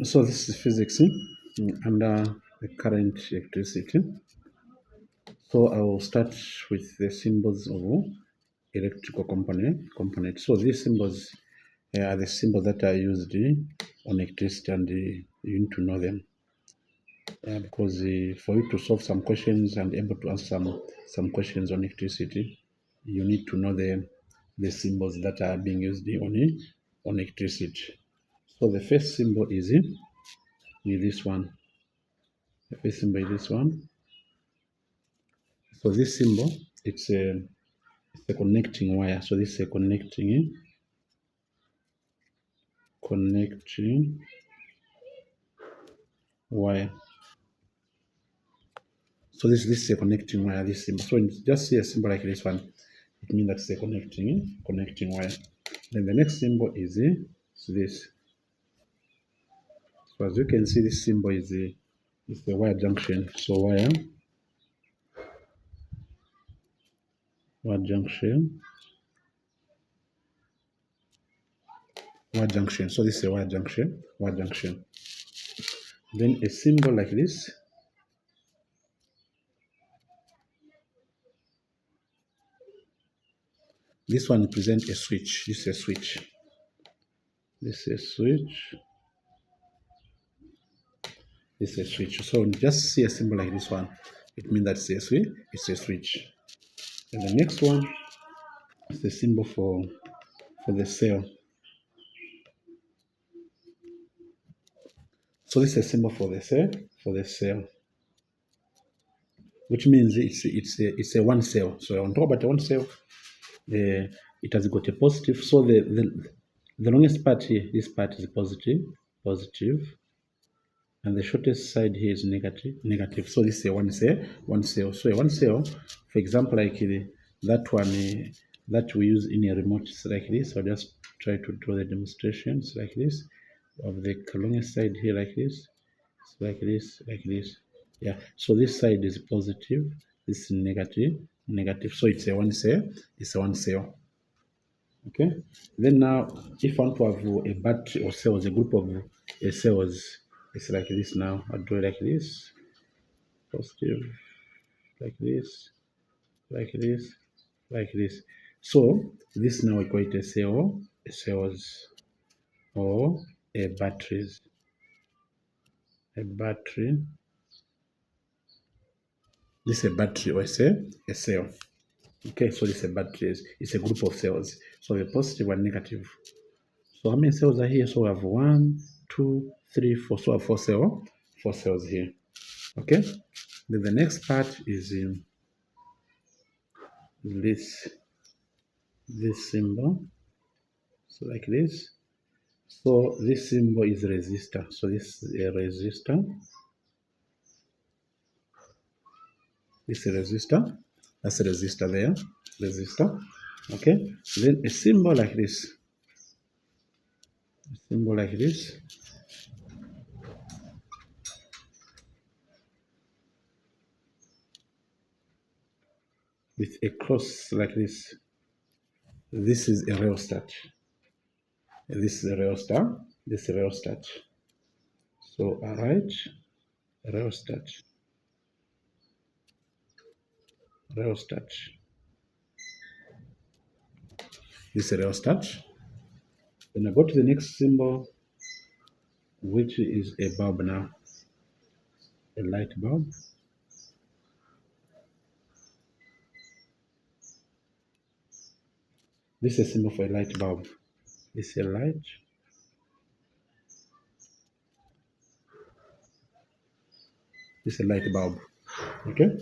So this is physics under the current electricity. So I will start with the symbols of electrical component. So these symbols are the symbols that are used on electricity, and you need to know them because for you to solve some questions and able to answer some questions on electricity, you need to know the symbols that are being used on electricity. So the first symbol is this one. The first symbol is this one. So this symbol, it's a connecting wire. So this is a connecting wire. So this is a connecting wire. This symbol. So when you just see a symbol like this one, it means that's a connecting wire. Then the next symbol is this. So as you can see, this symbol is the wire junction. So wire junction. So this is a wire junction. Then a symbol like this. This one represents a switch. This is a switch. This is a switch. This is a switch. So when you just see a symbol like this one, it means that it's a switch. And the next one is the symbol for the cell. So this is a symbol for the cell, which means it's a one cell. So on top about the one cell, it has got a positive. So the longest part here, this part is positive, and the shortest side here is negative. So this is a one cell. So a one cell, for example, like that one that we use in a remote is like this. I'll just try to draw the demonstrations like this of the longest side here like this. Like this. Yeah. So this side is positive, this is negative. So it's a one cell. It's a one cell. Okay. Then now, if I want to have a battery or cells, a group of cells, it's like this. Now I draw like this, positive, like this, like this, like this. So this now we call it a cell, cells, or a batteries, a battery. This is a battery or a cell. Okay, so this is a battery. It's a group of cells. So the positive and negative. So how many cells are here? So we have 1, 2, 3, 4. So we have four cells here. Okay. Then the next part is in this symbol. So like this. So this symbol is resistor. So this is a resistor. This is a resistor. That's a resistor there. Resistor. Okay. Then a symbol like this. A symbol like this. With a cross like this. This is a rheostat. This is a rheostat. This is a rheostat. So I write rheostat. Rheostat. This is a rheostat. Then I go to the next symbol, which is a bulb now. A light bulb. This is a symbol for a light bulb. This is a light. This is a light bulb. Okay.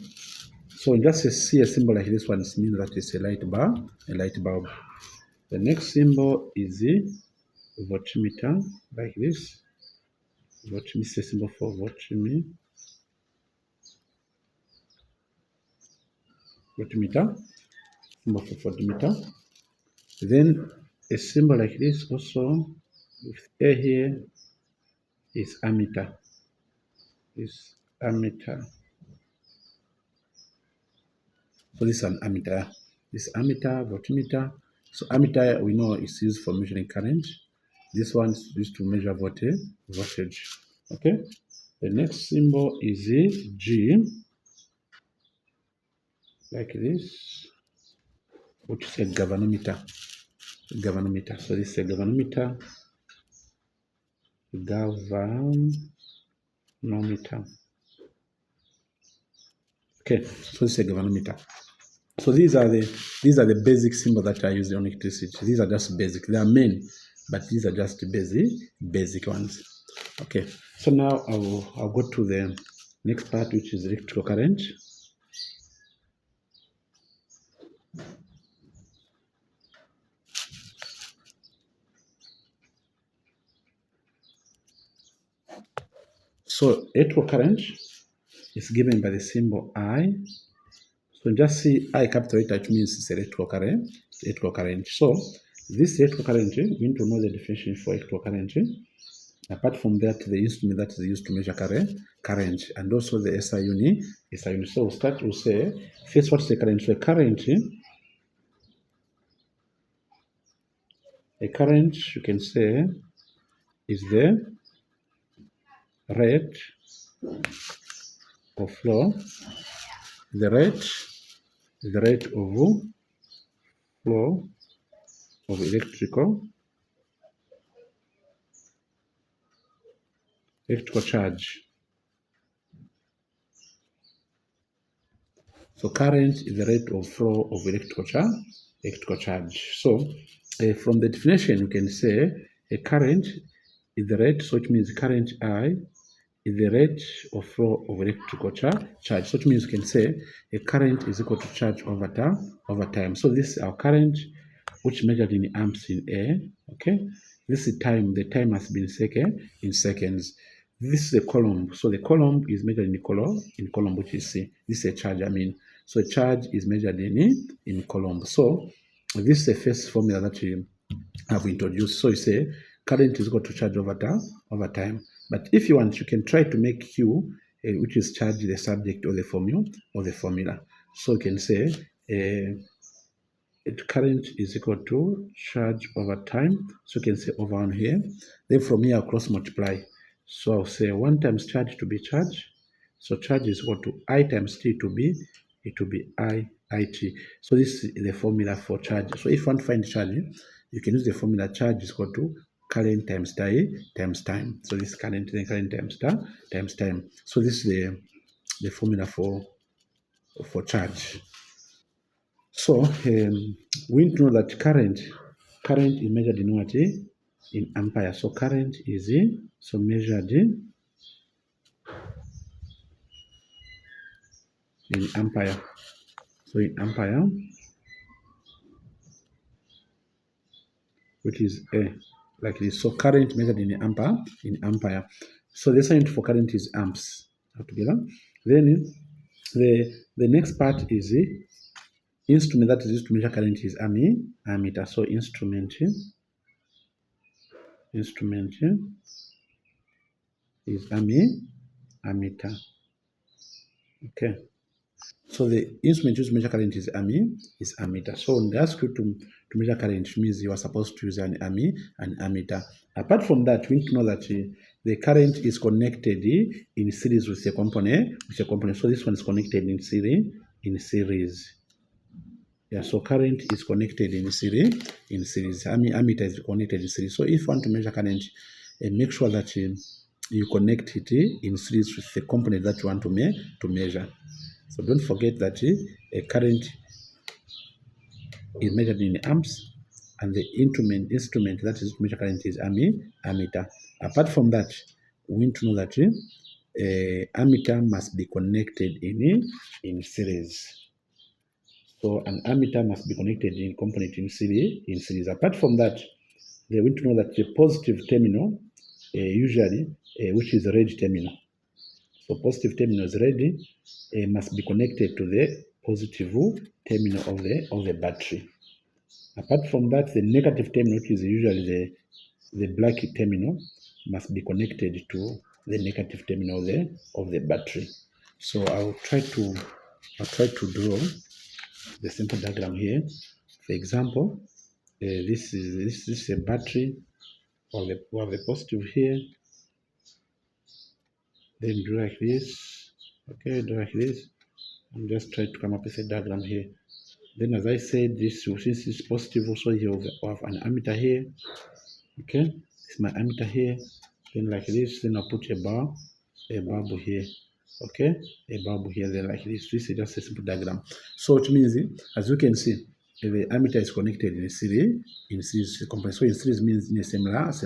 So just see a symbol like this one, it means that it's a light bulb. A light bulb. The next symbol is a voltmeter, like this. Voltmeter is a symbol for voltmeter. Voltmeter. Symbol for voltmeter. Then a symbol like this also with A here is ammeter. Is ammeter. So this is an ammeter. This ammeter, voltmeter. So ammeter we know is used for measuring current. This one is used to measure voltage. Okay. The next symbol is G, like this, which is a galvanometer. Galvanometer. So this is a galvanometer. Galvanometer. Okay. So this is a galvanometer. So these are the basic symbols that are used on electricity. These are just basic. They are main, but these are just basic ones. Okay. So now I'll go to the next part, which is electrical current. So electrical current is given by the symbol I. So just see I capital letter, which means it's electrical current. Electrical current. So this electrical current, we need to know the definition for electrical current. Apart from that, the instrument that is used to measure current, and also the SI unit. So we'll say, first what's the current? So a current, you can say, is the rate of flow, the rate of flow of electrical charge. So current is the rate of flow of electrical charge. So from the definition, you can say a current is the rate, so it means current I is the rate of flow of electrical charge. So it means you can say a current is equal to charge over time. So this is our current, which measured in amps in A. Okay, this is time. The time has been in seconds. This is a coulomb. So the coulomb is measured in coulomb, which is C. This is a charge. So a charge is measured in coulomb. So this is the first formula that we have introduced. So you say current is equal to charge over time. But if you want, you can try to make Q, which is charge, the subject of the formula. So you can say current is equal to charge over time. So you can say over on here. Then from here, I'll cross multiply. So I'll say 1 times charge to be charge. So charge is equal to I times T to be, it will be IT. So this is the formula for charge. So if you want to find charge, you can use the formula charge is equal to current times time. So this current, then current times time. So this is the formula for charge. So we need to know that current is measured in what? In ampere. So current is measured in ampere. So in ampere, which is like this. So current measured in ampere. So the sign for current is amps altogether. Then the next part is the instrument that is used to measure current is ammeter. So instrument is ammeter. Okay. So the instrument used to measure current is ammeter. So when they ask you to measure current, it means you are supposed to use an ammeter. Apart from that, we need to know that the current is connected in series with a component. So this one is connected in series. Yeah, so current is connected in series. Ammeter is connected in series. So if you want to measure current, make sure that you connect it in series with the component that you want to measure. So don't forget that a current is measured in amps, and the instrument that is measure current is ammeter. Apart from that, we need to know that ammeter must be connected in series. So an ammeter must be connected in component in series. Apart from that, we need to know that the positive terminal usually, which is the red terminal. So positive terminal is red, must be connected to the positive terminal of the battery. Apart from that, the negative terminal, which is usually the black terminal, must be connected to the negative terminal of the battery. So I'll try to draw the simple diagram here. For example, this is a battery. we have the positive here, then do like this. Okay, do like this. I'm just trying to come up with a diagram here. Then as I said, this since it's positive also here we have an ammeter here. Okay, this is my ammeter here. Then like this, then I'll put a bulb here. Okay, a bulb here, then like this. This is just a simple diagram. So it means, as you can see, the ammeter is connected in series components. So in series means in a same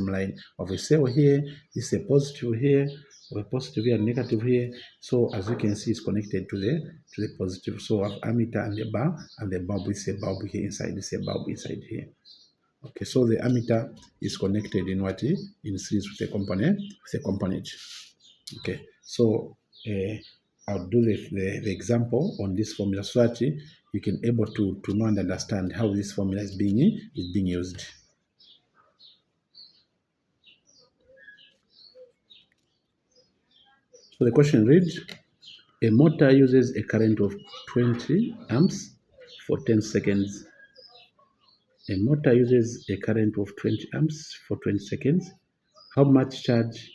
line of a cell here. This is a positive here, or a positive here, and negative here. So as you can see, it's connected to the positive. So I have ammeter and the bulb is a bulb here inside. This is a bulb inside here. Okay, so the ammeter is connected in what? In series with a component. Okay, so I'll do the example on this formula so that you can able to know and understand how this formula is being used. So the question reads: a motor uses a current of 20 amps for 10 seconds. A motor uses a current of 20 amps for 20 seconds. How much charge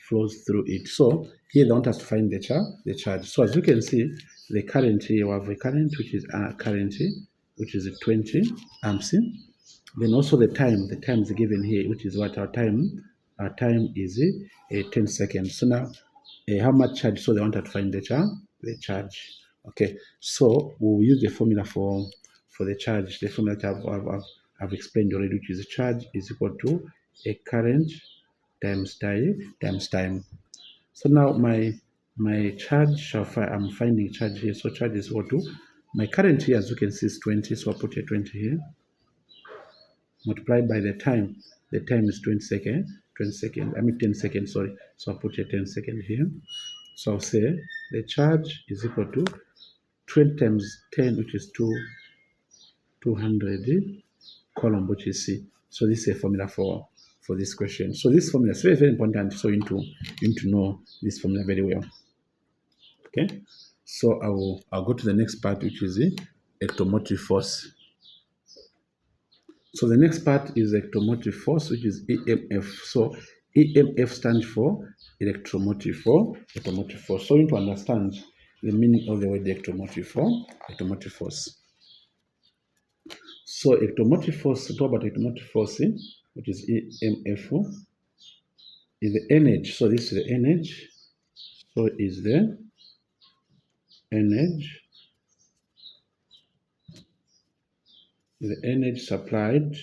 flows through it? So here they want us to find the charge. So as you can see, the current here, we have a current which is 20 amps. Then also the time is given here, which is what our time is 10 seconds. So now how much charge? So they want us to find the charge. Okay, so we'll use the formula for the charge. The formula that I've explained already, which is charge is equal to a current times time. So now my charge, I'm finding charge here. So charge is equal to my current here, as you can see, is 20. So I'll put a 20 here, multiplied by the time. The time is 20 seconds. 10 seconds, sorry. So I'll put a 10 second here. So I'll say the charge is equal to 20 times 10, which is 200 coulomb, which is C. So this is a formula for this question. So this formula is very, very important. So you need to know this formula very well. Okay. So I'll go to the next part, which is the electromotive force. So the next part is electromotive force, which is EMF. So EMF stands for electromotive force. So you need to understand the meaning of the word electromotive force. So electromotive force, talk about electromotive force, which is EMF, is the energy. So this is the energy. So is the energy. The energy supplied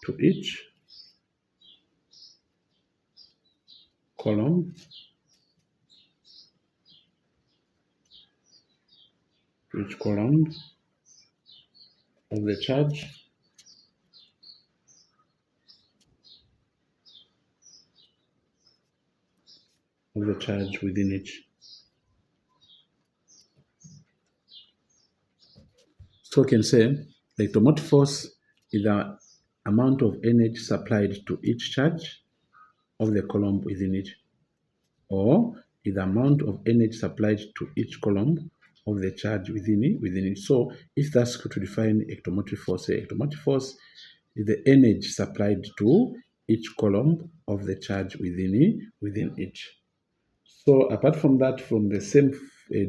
to each coulomb of the charge within it. So we can say the electromotive force is the amount of energy supplied to each charge of the coulomb within it, or is the amount of energy supplied to each coulomb of the charge within it. So if that's to define electromotive force, electromotive force is the energy supplied to each coulomb of the charge within it. So apart from that, from the same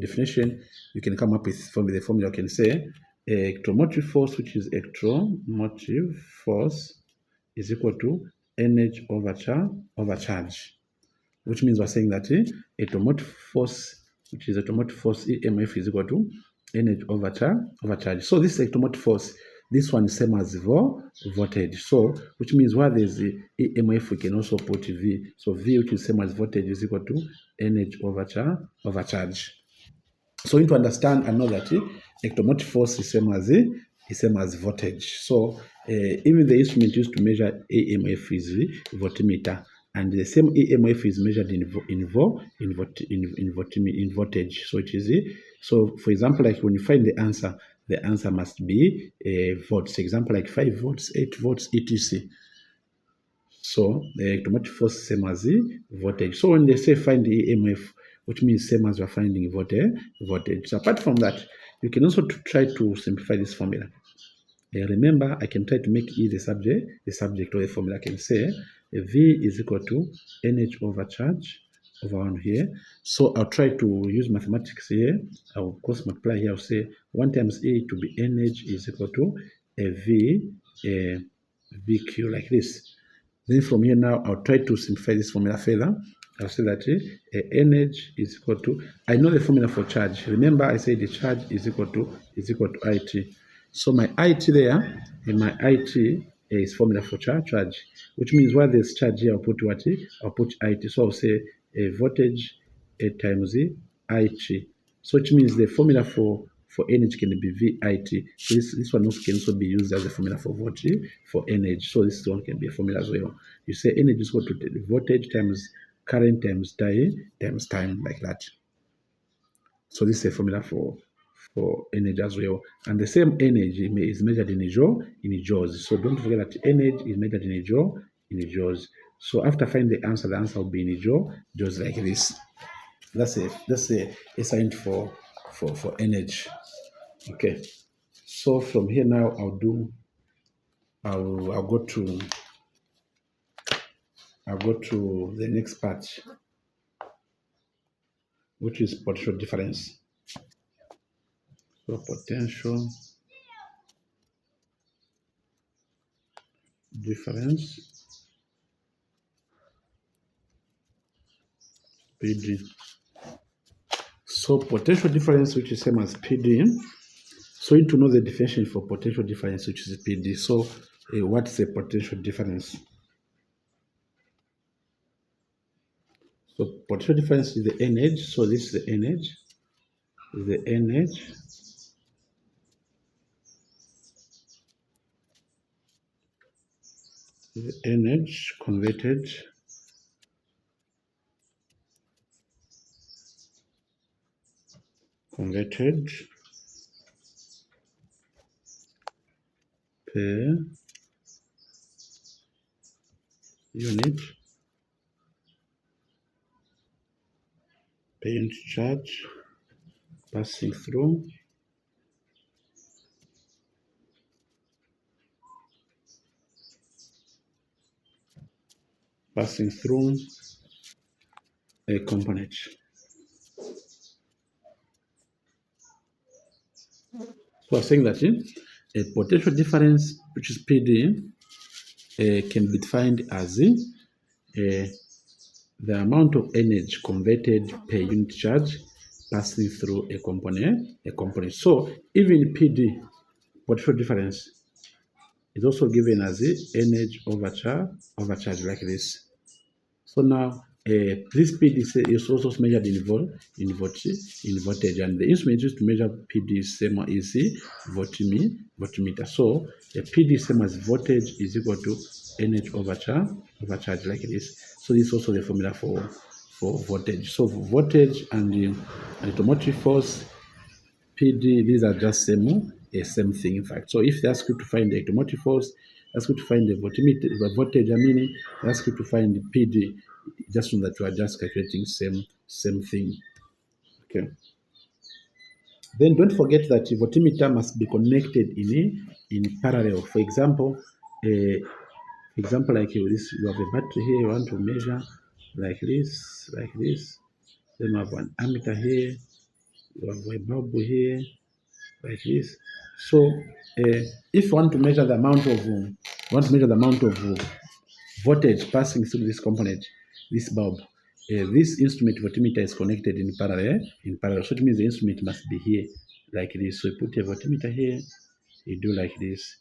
definition, you can come up with from the formula. You can say electromotive force, which is electromotive force, is equal to energy over charge, which means we're saying that electromotive force, which is electromotive force EMF, is equal to energy over charge. So this electromotive force, this one is same as voltage. So which means where there's EMF, we can also put V. So V, which is same as voltage, is equal to energy over charge. So you need to understand and know that electromotive force is same as voltage. So even the instrument used to measure EMF is the voltmeter, and the same EMF is measured in voltage. So it is so for example, like when you find the answer must be volts. Example like 5 volts, 8 volts, etc. So the electromotive force is same as the voltage. So when they say find the EMF, which means same as we're finding voltage. So apart from that, you can also try to simplify this formula. Remember, I can try to make E the subject of the formula. I can say V is equal to NH over charge over 1 here. So I'll try to use mathematics here. I'll cross multiply here. I'll say 1 times E to be NH is equal to a VQ like this. Then from here now, I'll try to simplify this formula further. I'll say that NH is equal to, I know the formula for charge. Remember, I said the charge is equal to IT. So my IT there, and my IT is formula for charge, which means while there's charge here, I'll put what? I'll put IT. So I'll say voltage times IT. So which means the formula for energy can be VIT. So this one also can also be used as a formula for voltage for energy. So this one can be a formula as well. You say energy is equal to voltage times current times time like that. So this is a formula for energy as well. And the same energy is measured in joules. So don't forget that energy is measured in joules. So after finding the answer will be in joules like this. That's a sign for energy. Okay. So from here now I'll go to the next part, which is potential difference. So potential difference, PD. So potential difference, which is same as PD. So you need to know the definition for potential difference, which is PD. So what's a potential difference? So potential difference is the energy. So this is the energy. The energy converted per unit charge passing through a component. So I'm saying that a potential difference, which is PD, can be defined as the amount of energy converted per unit charge passing through a component. So even PD, potential difference, is also given as the energy over charge like this. So now this PD is also measured in voltage, and the instrument used to measure PD is same as voltmeter. So the PD is same as voltage is equal to energy over charge like this. So this is also the formula for voltage. So for voltage and the automotive force, PD, these are just same thing in fact. So if they ask you to find the automotive force, ask you to find the voltage, ask you to find the PD, just know that you are just calculating same thing. Okay. Then don't forget that the voltmeter must be connected in parallel. For example, like this, you have a battery here, you want to measure like this. Then you have an ammeter here, you have a bulb here, like this. So if you want to measure the amount of voltage passing through this component, this bulb, this instrument voltmeter is connected in parallel. So it means the instrument must be here like this. So you put a voltmeter here, you do like this.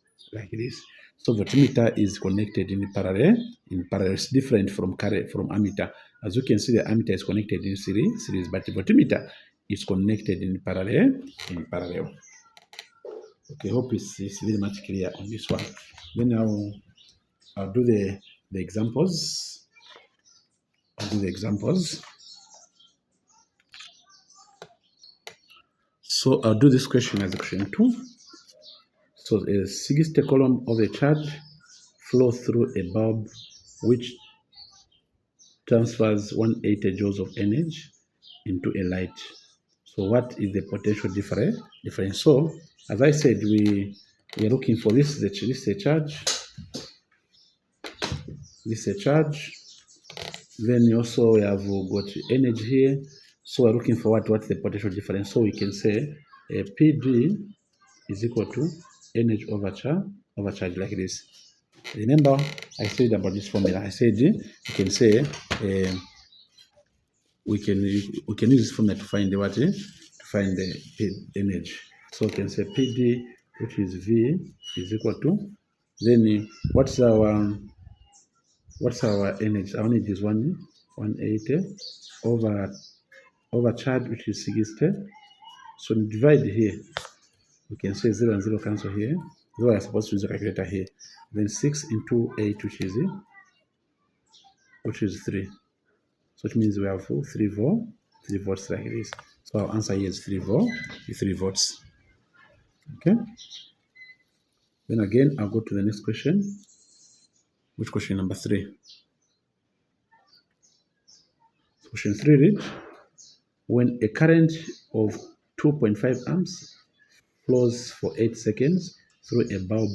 So voltmeter is connected in parallel. It's different from ammeter. As you can see, the ammeter is connected in series, but the voltmeter is connected in parallel. Okay, hope it's very much clear on this one. Then I'll do the examples. So I'll do this question as question 2. So a 60 coulomb of a charge flow through a bulb which transfers 180 joules of energy into a light. So what is the potential difference? So as I said, we We are looking for this is a charge. This is a charge. Then also we have got energy here. So we're looking for what's the potential difference. So we can say PD is equal to energy over charge like this. Remember, I said about this formula. I said you can say we can use this formula to find the energy. So we can say PD, which is V, is equal to, then what's our energy? Our energy is 180 over charge, which is 60. So divide here. We can say 0 and 0 cancel here. So we are supposed to use the calculator here. Then 6 into 8, which is 3. So it means we have 3 volts like this. So our answer here is 3 volts. Okay. Then again, I'll go to the next question. Which question? Number 3. Question 3 reads, when a current of 2.5 amps flows for 8 seconds through a bulb,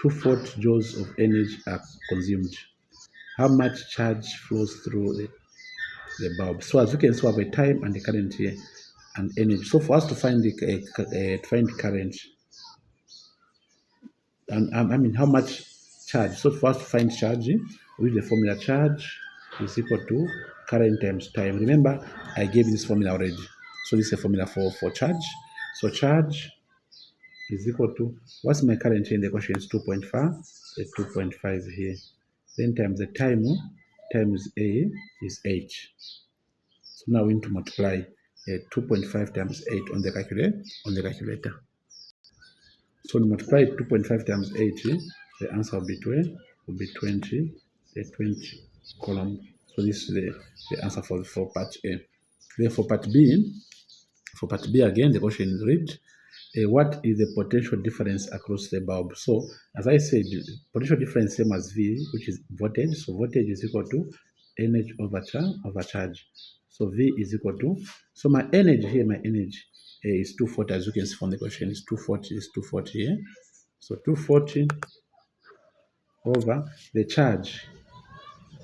240 joules of energy are consumed. How much charge flows through the bulb? So as you can see, we have a time and the current here and energy. So for us to find the current, and I mean how much charge. So for us to find charge, we use the formula charge is equal to current times time. Remember, I gave this formula already. So this is a formula for charge. So charge is equal to, what's my current here in the question is 2.5 here. Then times the time times A is 8. So now we need to multiply 2.5 times 8 on the calculator. So to multiply 2.5 times 8, the answer will be 20, the 20 column. So this is the answer for part A. Then for part B again, the question reads, what is the potential difference across the bulb? So as I said, potential difference same as V, which is voltage. So voltage is equal to energy over charge. So V is equal to, so my energy here, is 240, as you can see from the question, is 240 here. So 240 over the charge.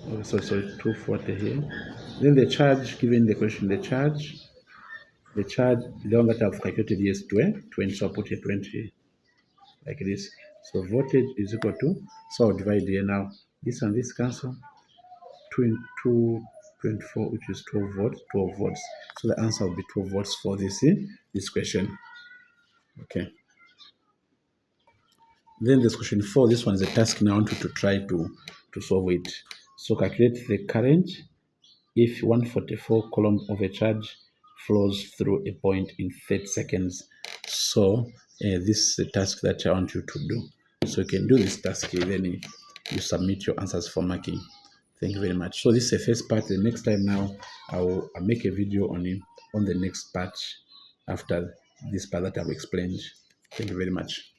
Oh, sorry, 240 here. Then the charge, given the question, the one that I've calculated here is 20, so I'll put here 20 like this. So voltage is equal to, so I'll divide here now. This and this cancel. 24, which is 12 volts. So the answer will be 12 volts for this question. Okay. Then this question 4, this one is a task now. I want you to try to solve it. So calculate the current if 144 coulomb of a charge flows through a point in 30 seconds. So this is a task that I want you to do. So you can do this task, then you submit your answers for marking. Thank you very much. So this is the first part. The next time now, I'll make a video on the next part after this part that I've explained. Thank you very much.